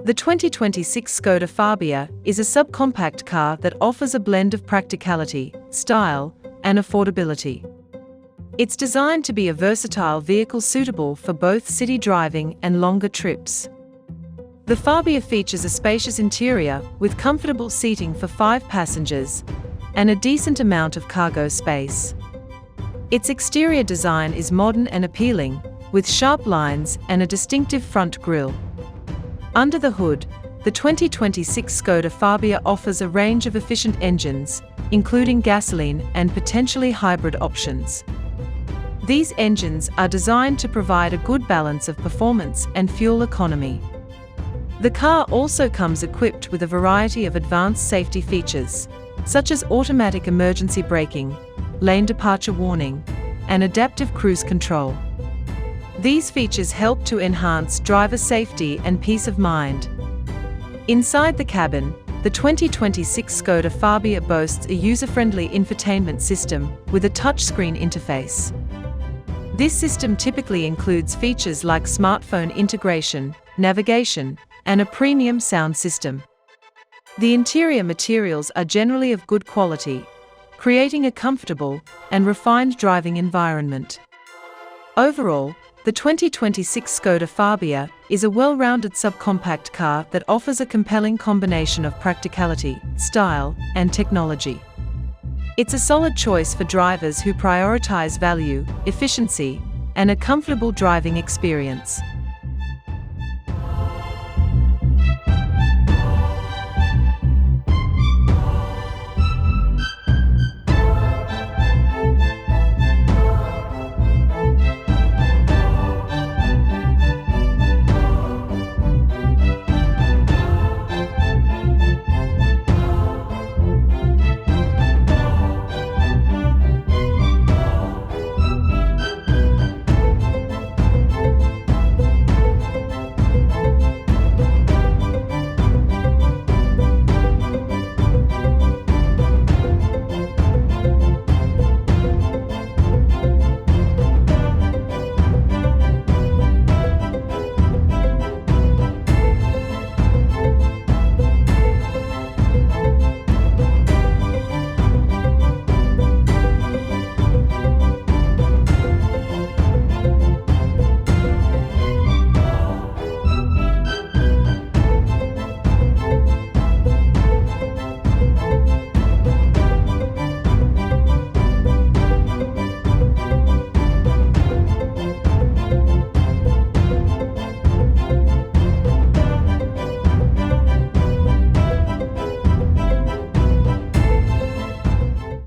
The 2026 Skoda Fabia is a subcompact car that offers a blend of practicality, style, and affordability. It's designed to be a versatile vehicle suitable for both city driving and longer trips. The Fabia features a spacious interior with comfortable seating for 5 passengers and a decent amount of cargo space. Its exterior design is modern and appealing, with sharp lines and a distinctive front grille. Under the hood, the 2026 Skoda Fabia offers a range of efficient engines, including gasoline and potentially hybrid options. These engines are designed to provide a good balance of performance and fuel economy. The car also comes equipped with a variety of advanced safety features, such as automatic emergency braking, lane departure warning, and adaptive cruise control. These features help to enhance driver safety and peace of mind. Inside the cabin, the 2026 Skoda Fabia boasts a user-friendly infotainment system with a touchscreen interface. This system typically includes features like smartphone integration, navigation, and a premium sound system. The interior materials are generally of good quality, creating a comfortable and refined driving environment. Overall, the 2026 Skoda Fabia is a well-rounded subcompact car that offers a compelling combination of practicality, style, and technology. It's a solid choice for drivers who prioritize value, efficiency, and a comfortable driving experience.